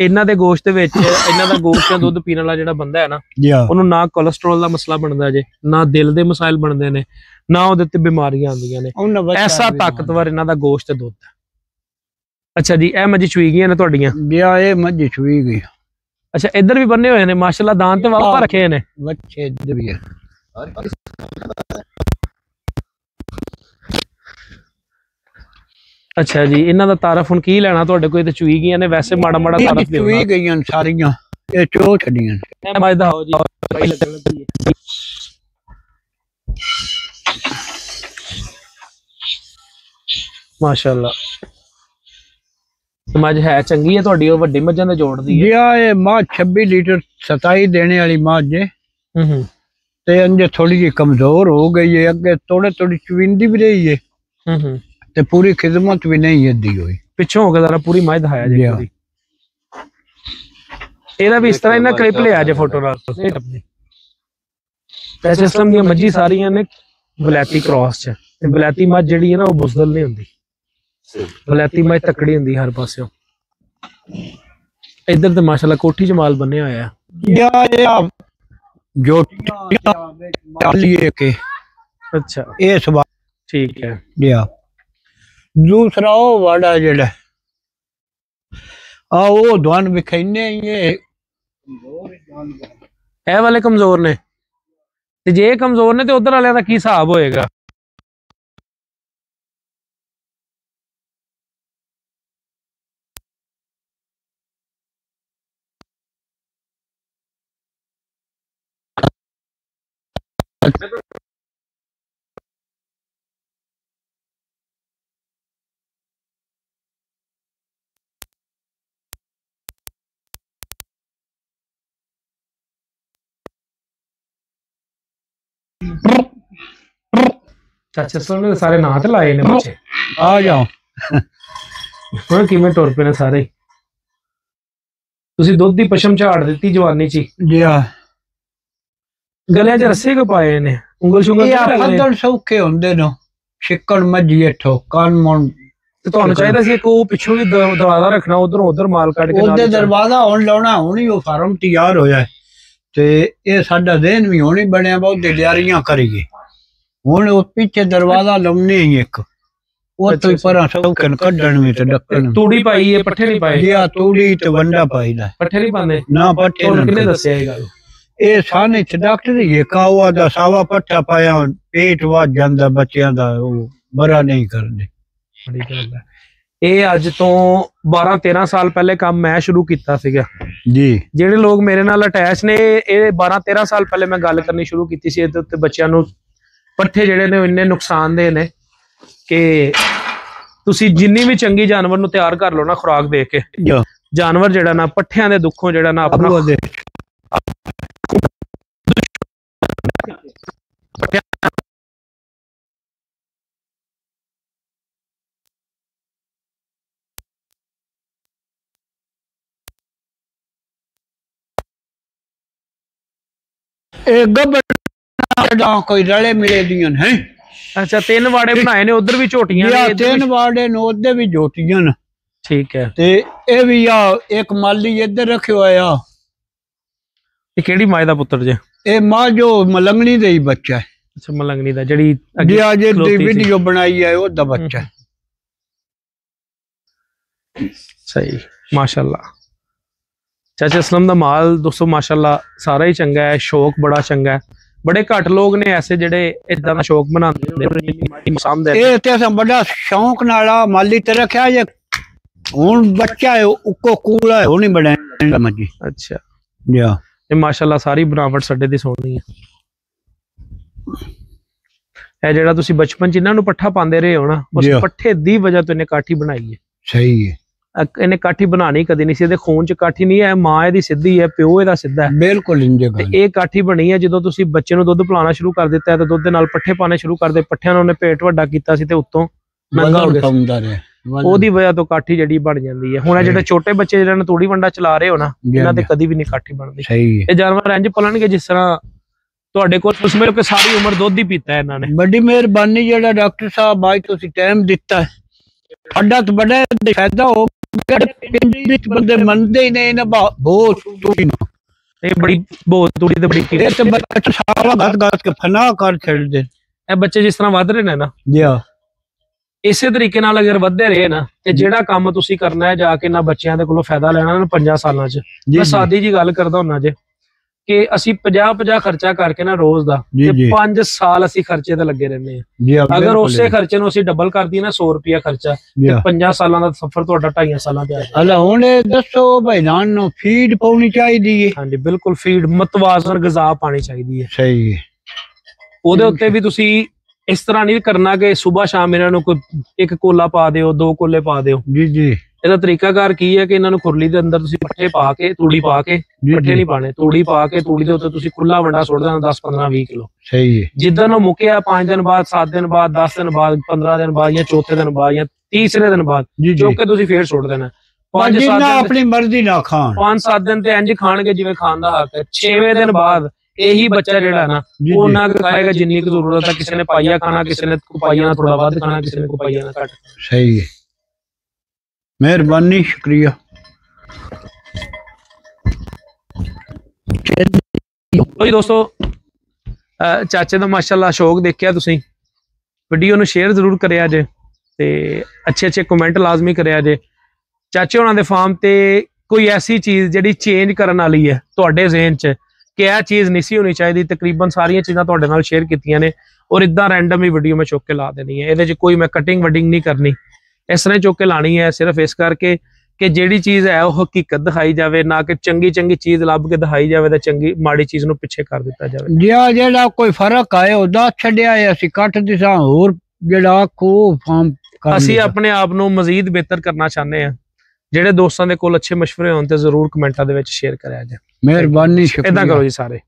ਇਹਨਾਂ ਦੇ ਗੋਸ਼ਤ ਦੇ ਵਿੱਚ ਇਹਨਾਂ ਦਾ ਗੋਸ਼ਤ ਜਾਂ ਦੁੱਧ ਪੀਣ ਵਾਲਾ ਜਿਹੜਾ ਬੰਦਾ ਹੈ ਨਾ, ਉਹਨੂੰ ਨਾ ਕੋਲੇਸਟ੍ਰੋਲ ਦਾ ਮਸਲਾ ਬਣਦਾ ਜੇ, ਨਾ ਦਿਲ ਦੇ ਮਸਾਇਲ ਬਣਦੇ ਨੇ, ਨਾ ਉਹਦੇ ਤੇ ਬਿਮਾਰੀਆਂ ਆਉਂਦੀਆਂ ਨੇ। ਐਸਾ ਤਾਕਤਵਰ ਇਹਨਾਂ ਦਾ ਗੋਸ਼ਤ ਤੇ ਦੁੱਧ ਹੈ। ਅੱਛਾ ਜੀ, ਇਹ ਮੱਝ ਚੂਈ ਗਈਆਂ ਨੇ ਤੁਹਾਡੀਆਂ? ਇਹ ਮੱਝ ਚੂਈ ਗਈ। ਅੱਛਾ, ਇੱਧਰ ਵੀ ਬੰਨੇ ਹੋਏ ਨੇ ਮਾਸ਼ਾਅੱਲਾ, ਦਾਨ ਤੇ ਵਾਵਾ ਰੱਖੇ ਨੇ ਬੱਚੇ ਇੱਧਰ ਵੀ। ਅੱਛਾ ਜੀ, ਇਹਨਾਂ ਦਾ ਤਾਰਫ ਹੁਣ ਕੀ ਲੈਣਾ ਤੁਹਾਡੇ ਕੋਲ? ਤੇ ਚੂਈ ਗਈਆਂ ਨੇ, ਵੈਸੇ ਮਾੜਾ ਮਾੜਾ ਤਾਰਫ ਦਿਓ। ਚੂਈ ਗਈਆਂ ਸਾਰੀਆਂ, ਇਹ ਚੋ ਛੱਡੀਆਂ ਨੇ। ਮੱਝ ਦਾ ਹੋ ਜੀ ਲੱਗਣ ਲੱਗੀ ਹੈ। ਮਾਸ਼ਾਅੱਲਾ, ਮੱਝ ਹੈ ਚੰਗੀ ਹੈ ਤੁਹਾਡੀ, ਉਹ ਵੱਡੀ ਮੱਝਾਂ ਦੇ ਜੋੜਦੀ ਹੈ। ਇਹ ਮਾਂ 26 ਲੀਟਰ 27 ਦੇਣੇ ਵਾਲੀ ਮੱਝ ਹੈ। ਤੇ ਅੰਜੇ ਥੋੜੀ ਜਿਹੀ ਕਮਜ਼ੋਰ ਹੋ ਗਈ ਹੈ, ਅੱਗੇ ਥੋੜੀ ਚਵਿੰਦੀ ਵੀ ਰਹੀ ਹੈ ਤੇ ਪੂਰੀ ਖਿਦਮਤ ਵੀ ਨਹੀਂ ਏਦੀ ਹੋਈ। ਪਿੱਛੋਂ ਹੋ ਕੇ ਜ਼ਰਾ ਪੂਰੀ ਮੱਝ ਦਿਖਾਇਆ ਜੀ ਪੂਰੀ। ਇਹਦਾ ਵੀ ਇਸ ਤਰ੍ਹਾਂ ਇਹਨਾਂ ਕਲਿੱਪ ਲਿਆ ਜੇ ਫੋਟੋ ਨਾਲ। ਚਾਚਾ ਅਸਲਮ ਦੀਆਂ ਮੱਝੀ ਸਾਰੀਆਂ ਨੇ ਵਲੈਤੀ ਕ੍ਰਾਸ ਚ, ਤੇ ਵਲੈਤੀ ਮੱਝ ਜਿਹੜੀ ਹੈ ਨਾ ਉਹ ਬੁਜ਼ਦਲ ਨਹੀਂ ਹੁੰਦੀ, ਵਲੈਤੀ ਮੱਝ ਤਕੜੀ ਹੁੰਦੀ ਹਰ ਪਾਸਿਓਂ। ਇੱਧਰ ਤੇ ਮਾਸ਼ਾਅੱਲਾ ਕੋਠੀ ਚ ਮਾਲ ਬੰਨਿਆ ਹੋਇਆ ਜੋ ਕੇ। ਅੱਛਾ, ਇਹ ਸਵਾਲ ਠੀਕ ਹੈ। ਦੂਸਰਾ ਉਹ ਵਾੜਾ ਜਿਹੜਾ ਉਹ ਦਵਾਨ ਵਿਖਾਈਨੇ, ਇਹ ਵਾਲੇ ਕਮਜ਼ੋਰ ਨੇ, ਤੇ ਜੇ ਕਮਜ਼ੋਰ ਨੇ ਤੇ ਉਧਰ ਵਾਲਿਆਂ ਦਾ ਕੀ ਹਿਸਾਬ ਹੋਏਗਾ? ਚਾਚਾ ਅਸਲਮ ਨੇ ਸਾਰੇ ਨਾਂ ਤੇ ਲਾਏ ਨੇ ਬੱਚੇ। ਆ ਜਾਓ ਹੁਣ ਕਿਵੇਂ ਟੁਰ ਪਏ ਨੇ ਸਾਰੇ। ਤੁਸੀਂ ਦੁੱਧ ਦੀ ਪਸ਼ਮ ਝਾੜ ਦਿੱਤੀ ਜਵਾਨੀ ਚ। ਗਲਿਆਂ 'ਚ ਰੱਸੇ ਕਿਉਂ ਪਾਏ ਨੇ? ਉਂਗਲ ਸ਼ੁੰਗਲ ਫੱਦਣ ਸੌਖੇ ਹੁੰਦੇ ਨੇ, ਛਿੱਕਣ ਮੱਝੀ ਇੱਥੋਂ ਕੰਨ ਮੁੰਨ। ਤੇ ਤੁਹਾਨੂੰ ਚਾਹੀਦਾ ਸੀ ਉਹ ਪਿੱਛੋਂ ਵੀ ਦਰਵਾਜ਼ਾ ਰੱਖਣਾ, ਉਧਰੋਂ ਉਧਰ ਮਾਲ ਕੱਢ ਕੇ ਉਹਦੇ ਦਰਵਾਜ਼ਾ ਹੁਣ ਲਾਉਣਾ, ਹੁਣੀ ਉਹ ਫਾਰਮ ਤਿਆਰ ਹੋਇਆ ਤੇ ਇਹ ਸਾਡਾ ਦੇਨ ਵੀ ਹੁਣੀ ਬਣਿਆ, ਬਹੁਤ ਲਿਆਰੀਆਂ ਕਰੀਏ। ਹੁਣ ਉਹ ਪਿੱਛੇ ਦਰਵਾਜ਼ਾ ਲਾਉਣੇ ਹੀ ਇੱਕ, ਉਹ ਤੋਂ ਪਰਾਂ ਸੌਖਣ ਕੱਢਣ ਵੀ ਤੇ ਡੱਕਣ। ਤੂੜੀ ਪਾਈ ਹੈ, ਪੱਠੇ ਨਹੀਂ ਪਾਏ? ਤੂੜੀ ਤੇ ਵੰਡਾ ਪਾਈਦਾ, ਪੱਠੇ ਨਹੀਂ ਪਾਉਂਦੇ ਨਾ। ਪੱਠੇ ਕਿਹਨੇ ਦੱਸਿਆ ਇਹ ਗੱਲ? ਇਹ ਸਾਨੇ ਚ ਡਾਕਟਰ ਹੀ ਕਾਵਾ ਦਾ ਸਾਵਾ ਪੱਠਾ ਪਾਇਆ, ਪੇਟ ਵੱਧ ਜਾਂਦਾ ਬੱਚਿਆਂ ਦਾ, ਉਹ ਬੜਾ ਨਹੀਂ ਕਰਦੇ। ਬੜੀ ਗੱਲ ਹੈ। ਇਹ ਅੱਜ ਤੋਂ 12-13 ਸਾਲ ਪਹਿਲੇ ਕੰਮ ਮੈਂ ਸ਼ੁਰੂ ਕੀਤਾ ਸੀਗਾ ਜੀ। ਜਿਹੜੇ ਲੋਕ ਮੇਰੇ ਨਾਲ ਅਟੈਚ ਨੇ, ਇਹ 12-13 ਸਾਲ ਪਹਿਲੇ ਮੈਂ ਗੱਲ ਕਰਨੀ ਸ਼ੁਰੂ ਕੀਤੀ ਸੀ ਇਹਦੇ ਉੱਤੇ। ਬੱਚਿਆਂ ਨੂੰ ਪੱਠੇ ਜਿਹੜੇ ਨੇ ਇੰਨੇ ਨੁਕਸਾਨਦੇਹ ਨੇ ਕਿ ਤੁਸੀਂ ਜਿੰਨੀ ਵੀ ਚੰਗੀ ਜਾਨਵਰ ਨੂੰ ਤਿਆਰ ਕਰ ਲਓ ਨਾ ਖੁਰਾਕ ਦੇ ਕੇ, ਜਾਨਵਰ ਜਿਹੜਾ ਨਾ ਪੱਠਿਆਂ ਦੇ ਦੁੱਖੋਂ ਜਿਹੜਾ ਨਾ ਆਪਣਾ ਇਹ ਗੱਬੜ ਕੋਈ ਰਲੇ ਮਿਲੇ ਦੀਆਂ ਹੈ। ਅੱਛਾ, 3 ਵਾੜੇ ਬਣਾਏ ਨੇ, ਉਧਰ ਵੀ ਝੋਟੀਆਂ ਨੇ। 3 ਵਾੜੇ ਨੇ, ਉਹਦੇ ਵੀ ਝੋਟੀਆਂ ਨੇ। ਠੀਕ ਹੈ। ਤੇ ਇਹ ਵੀ ਆ ਇੱਕ ਮਾਲੀ ਇੱਧਰ ਰੱਖਿਆ ਹੋਇਆ। ਇਹ ਕਿਹੜੀ ਮਾਂ ਦਾ ਪੁੱਤਰ ਜੇ? ਇਹ ਮਾਂ ਜੋ ਮਲੰਗਣੀ ਦਾ ਹੀ ਬੱਚਾ ਹੈ। ਅੱਛਾ, ਮਲੰਗਣੀ ਦਾ, ਜਿਹੜੀ ਅੱਜ ਵੀਡੀਓ ਬਣਾਈ ਹੈ ਉਹਦਾ ਬੱਚਾ। ਸਹੀ, ਮਾਸ਼ਾਅੱਲਾ। ਚਾਚਾ ਅਸਲਮ ਦਾ ਮਾਲ ਦੋਸਤੋ ਮਾਸ਼ਾਅੱਲਾ ਸਾਰਾ ਹੀ ਚੰਗਾ ਹੈ, ਸ਼ੌਕ ਬੜਾ ਚੰਗਾ ਹੈ। ਬੜੇ ਘੱਟ ਲੋਕ ਨੇ ਐਸੇ ਜਿਹੜੇ ਇਦਾਂ ਦਾ ਸ਼ੌਕ ਬਣਾਉਂਦੇ ਨੇ। ਇਹ ਤੇ ਅਸਾਂ ਬੜਾ ਸ਼ੌਕ ਨਾਲ ਮਾਲੀ ਤੇ ਰੱਖਿਆ ਜੇ। ਹੁਣ ਬੱਚਾ ਹੈ ਉੱਕੋ ਕੂੜਾ ਉਹ ਨਹੀਂ ਬਣਿਆ ਮੱਜੀ। ਅੱਛਾ ਜੀ, ਇਹ ਮਾਸ਼ਾਅੱਲਾ ਸਾਰੀ ਬਣਾਵਟ ਸਾਡੇ ਦੀ ਸੋਹਣੀ ਹੈ। ਇਹ ਜਿਹੜਾ ਤੁਸੀਂ ਬਚਪਨ ਚ ਇਹਨਾਂ ਨੂੰ ਪੱਠਾ ਪਾਉਂਦੇ ਰਹੇ ਹੋ ਨਾ, ਉਸ ਪੱਠੇ ਦੀ ਵਜ੍ਹਾ ਤੋਂ ਇਹਨੇ ਕਾਠੀ ਬਣਾਈ ਹੈ। ਸਹੀ ਹੈ। ਇਹਨੇ ਕਾਠੀ ਬਣਾਣੀ ਕਦੀ ਨਹੀਂ ਸੀ, ਇਹਦੇ ਖੂਨ ਚ ਕਾਠੀ ਨਹੀਂ ਹੈ। ਮਾਂ ਇਹਦੀ ਸਿੱਧੀ ਹੈ, ਪਿਓ ਇਹਦਾ ਸਿੱਧਾ ਹੈ। ਬਿਲਕੁਲ ਇੰਜ ਗੱਲ। ਤੇ ਇਹ ਕਾਠੀ ਬਣੀ ਹੈ ਜਦੋਂ ਤੁਸੀਂ ਬੱਚੇ ਨੂੰ ਦੁੱਧ ਪਿਲਾਉਣਾ ਸ਼ੁਰੂ ਕਰ ਦਿੱਤਾ ਤੇ ਦੁੱਧ ਦੇ ਨਾਲ ਪੱਠੇ ਪਾਣੇ ਸ਼ੁਰੂ ਕਰਦੇ, ਪੱਠਿਆਂ ਨੂੰ ਉਹਨੇ ਪੇਟ ਵੱਡਾ ਕੀਤਾ ਸੀ ਤੇ ਉੱਤੋਂ ਨੰਗਾ ਹੋ ਗਿਆ, ਉਹਦੀ ਵਜ੍ਹਾ ਤੋਂ ਕਾਠੀ ਜਿਹੜੀ ਬਣ ਜਾਂਦੀ ਹੈ। ਹੁਣ ਇਹ ਜਿਹੜੇ ਛੋਟੇ ਬੱਚੇ ਜਿਹਨਾਂ ਨੂੰ ਤੂੜੀ ਵੰਡਾ ਚਲਾ ਰਹੇ ਹੋ ਨਾ, ਇਹਨਾਂ ਤੇ ਕਦੀ ਵੀ ਨਹੀਂ ਕਾਠੀ ਬਣਦੀ। ਇਹ ਜਾਨਵਰ ਇੰਜ ਪਲਣਗੇ ਜਿਸ ਤਰ੍ਹਾਂ ਤੁਹਾਡੇ ਕੋਲ ਸਮਝ ਲਓ ਕਿ ਸਾਰੀ ਉਮਰ ਦੁੱਧ ਹੀ ਪੀਤਾ ਇਹਨਾਂ ਨੇ। ਬੜੀ ਮਿਹਰਬਾਨੀ ਜਿਹੜਾ ਡਾਕਟਰ ਸਾਹਿਬ ਅੱਜ ਤੁਸੀਂ ਟਾਈਮ ਦਿੱਤਾ, ਸਾਡਾ ਤਾਂ ਬੜਾ ਫਾਇਦਾ ਹੋ ਬੰਦੇ ਮੰਨਦੇ ਹੀ ਨਹੀਂ ਨਾ ਬਹੁਤ ਤੂੜੀ ਨਾ ਇਹ ਬੜੀ ਬਹੁਤ ਤੂੜੀ ਤੇ ਬੜੀ ਇਹ ਤੇ ਬੱਚੇ ਸਾਰਾ ਗੱਤ ਕੇ ਫਨਾ ਕਰ ਛੱਡਦੇ। ਇਹ ਬੱਚੇ ਜਿਸ ਤਰ੍ਹਾਂ ਵੱਧ ਰਹੇ ਨੇ ਨਾ ਜੀ ਇਸੇ ਤਰੀਕੇ ਨਾਲ ਅਗਰ ਵੱਧਦੇ ਰਹੇ ਨਾ ਤੇ ਜਿਹੜਾ ਕੰਮ ਤੁਸੀਂ ਕਰਨਾ ਹੈ ਜਾ ਕੇ ਨਾ ਬੱਚਿਆਂ ਦੇ ਕੋਲੋਂ ਫਾਇਦਾ ਲੈਣਾ ਨਾ 5 ਸਾਲਾਂ ਚ। ਮੈਂ ਸਾਦੀ ਜੀ ਗੱਲ ਕਰਦਾ ਹੁੰਨਾ ਜੇ ਕਿ ਅਸੀਂ 50 ਖਰਚਾ ਕਰਕੇ ਨਾ ਰੋਜ਼ ਦਾ ਤੇ 5 ਸਾਲ ਅਸੀਂ ਖਰਚੇ ਤੇ ਲੱਗੇ ਰਹਿੰਦੇ ਆ। ਅਗਰ ਉਸੇ ਖਰਚੇ ਨੂੰ ਅਸੀਂ ਡਬਲ ਕਰ ਦਈਏ ਨਾ 100 ਰੁਪਿਆ ਖਰਚਾ ਤੇ 5 ਸਾਲਾਂ ਦਾ ਸਫ਼ਰ ਤੁਹਾਡਾ 2.5 ਸਾਲਾਂ ਤੇ ਆ ਜਾਏਗਾ। ਹੁਣ ਦੱਸੋ ਭਾਈਜਾਨ ਨੂੰ ਫੀਡ ਪਾਉਣੀ ਚਾਹੀਦੀ ਹੈ। ਹਾਂਜੀ ਬਿਲਕੁਲ ਫੀਡ ਮਤਵਾਜ਼ਨ ਗ਼ਿਜ਼ਾ ਪਾਣੀ ਚਾਹੀਦੀ ਹੈ। ਸਹੀ ਹੈ। ਉਹਦੇ ਉੱਤੇ ਵੀ ਤੁਸੀਂ ਇਸ ਤਰ੍ਹਾਂ ਨਹੀਂ ਕਰਨਾ ਕਿ ਸਵੇਰ ਸ਼ਾਮ ਇਹਨਾਂ ਨੂੰ ਕੋਈ 1 ਕੋਲਾ ਪਾ ਦਿਓ 2 ਕੋਲੇ ਪਾ ਦਿਓ। ਜੀ ਇਹਦਾ ਤਰੀਕਾਕਾਰ ਕੀ ਹੈ ਕਿ ਇਹਨਾਂ ਨੂੰ ਖੁਰਲੀ ਦੇ ਅੰਦਰ ਤੁਸੀਂ ਪੱਠੇ ਪਾ ਕੇ ਤੂੜੀ ਪਾ ਕੇ ਪੱਠੇ ਨਹੀਂ ਪਾਣੇ ਤੂੜੀ ਪਾ ਕੇ ਤੂੜੀ ਦੇ ਉੱਤੇ ਤੁਸੀਂ ਖੁੱਲਾ ਵੰਡਾ ਸੁੱਟ ਦੇਣਾ 10 15 20 ਕਿਲੋ। ਸਹੀ ਹੈ। ਜਿੱਦਣ ਉਹ ਮੁੱਕਿਆ 5 ਦਿਨ ਬਾਅਦ 7 ਦਿਨ ਬਾਅਦ 10 ਦਿਨ ਬਾਅਦ 15 ਦਿਨ ਬਾਅਦ ਜਾਂ ਚੌਥੇ ਦਿਨ ਬਾਅਦ ਜਾਂ ਤੀਸਰੇ ਦਿਨ ਬਾਅਦ ਚੁੱਕ ਕੇ ਤੁਸੀਂ ਫੇਰ ਸੁੱਟ ਦੇਣਾ। 5-7 ਦਿਨ ਆਪਣੀ ਮਰਜ਼ੀ ਨਾਲ ਖਾਣ 5-7 ਦਿਨ ਤੇ ਇੰਜ ਖਾਣਗੇ ਜਿਵੇਂ ਖਾਣ ਦਾ ਹੱਕ ਹੈ। 6ਵੇਂ ਦਿਨ ਬਾਅਦ ਇਹੀ ਬੱਚਾ ਜਿਹੜਾ ਨਾ ਉਹ ਨਾ ਖਾਏਗਾ ਜਿੰਨੀ ਕੁ ਜ਼ਰੂਰਤ ਹੈ। ਕਿਸੇ ਨੇ ਪਾਈਆ ਖਾਣਾ ਕਿਸੇ ਨੇ ਪਾਈਆ ਨਾਲ ਥੋੜਾ ਵੱਧ ਖਾਣਾ ਕਿਸੇ ਨੇ ਪਾਈਆ ਨਾਲ ਘੱਟ। ਸਹੀ ਹੈ। ਮਿਹਰਬਾਨੀ ਸ਼ੁਕਰੀਆ। ਜੀ ਦੋਸਤੋ ਚਾਚੇ ਦਾ ਮਾਸ਼ਾਅੱਲਾ ਸ਼ੌਕ ਦੇਖਿਆ ਤੁਸੀਂ ਵੀਡੀਓ ਨੂੰ ਸ਼ੇਅਰ ਜ਼ਰੂਰ ਕਰਿਆ ਜੇ ਤੇ ਅੱਛੇ ਕਮੈਂਟ ਲਾਜ਼ਮੀ ਕਰਿਆ ਜੇ। ਚਾਚੇ ਉਹਨਾਂ ਦੇ ਫਾਰਮ ਤੇ ਕੋਈ ਐਸੀ ਚੀਜ਼ ਜਿਹੜੀ ਚੇਂਜ ਕਰਨ ਵਾਲੀ ਹੈ ਤੁਹਾਡੇ ਜ਼ਿਹਨ 'ਚ ਕਿ ਇਹ ਚੀਜ਼ ਨਹੀਂ ਸੀ ਹੋਣੀ ਚਾਹੀਦੀ ਤਕਰੀਬਨ ਸਾਰੀਆਂ ਚੀਜ਼ਾਂ ਤੁਹਾਡੇ ਨਾਲ ਸ਼ੇਅਰ ਕੀਤੀਆਂ ਨੇ ਔਰ ਇਦਾਂ ਰੈਂਡਮ ਹੀ ਵੀਡੀਓ ਮੈਂ ਚੁੱਕ ਕੇ ਲਾ ਦੇਣੀ ਹੈ। ਇਹਦੇ 'ਚ ਕੋਈ ਮੈਂ ਕਟਿੰਗ ਵਟਿੰਗ ਨਹੀਂ ਕਰਨੀ ਇਸ ਤਰ੍ਹਾਂ ਚੁੱਕ ਕੇ ਲਾਣੀ ਹੈ ਸਿਰਫ ਇਸ ਕਰਕੇ ਕਿ ਜਿਹੜੀ ਚੀਜ਼ ਹੈ ਉਹ ਹਕੀਕਤ ਦਿਖਾਈ ਜਾਵੇ ਨਾ ਕਿ ਚੰਗੀ ਚੀਜ਼ ਲੱਭ ਕੇ ਦਿਖਾਈ ਜਾਵੇ ਤੇ ਚੰਗੀ ਮਾੜੀ ਚੀਜ਼ ਨੂੰ ਪਿੱਛੇ ਕਰ ਦਿੱਤਾ ਜਾਵੇ। ਜਿਹੜਾ ਕੋਈ ਫਰਕ ਆਏ ਉਹ ਦੱਸ ਛੱਡਿਆ ਅਸੀਂ ਕੱਟ ਦਿਸਾਂ ਹੋਰ ਜਿਹੜਾ ਕੋ ਫਾਰਮ ਅਸੀਂ ਆਪਣੇ ਆਪ ਨੂੰ ਮਜ਼ੀਦ ਬਿਹਤਰ ਕਰਨਾ ਚਾਹੁੰਦੇ ਹਾਂ। ਜਿਹੜੇ ਦੋਸਤਾਂ ਦੇ ਕੋਲ ਅੱਛੇ ਮਸ਼ਵਰੇ ਹੋਣ ਤੇ ਜ਼ਰੂਰ ਕਮੈਂਟਾਂ ਦੇ ਵਿੱਚ ਸ਼ੇਅਰ ਕਰਿਆ ਜਾਏ। ਮਿਹਰਬਾਨੀ ਇਦਾਂ ਕਰੋ ਜੀ ਸਾਰੇ।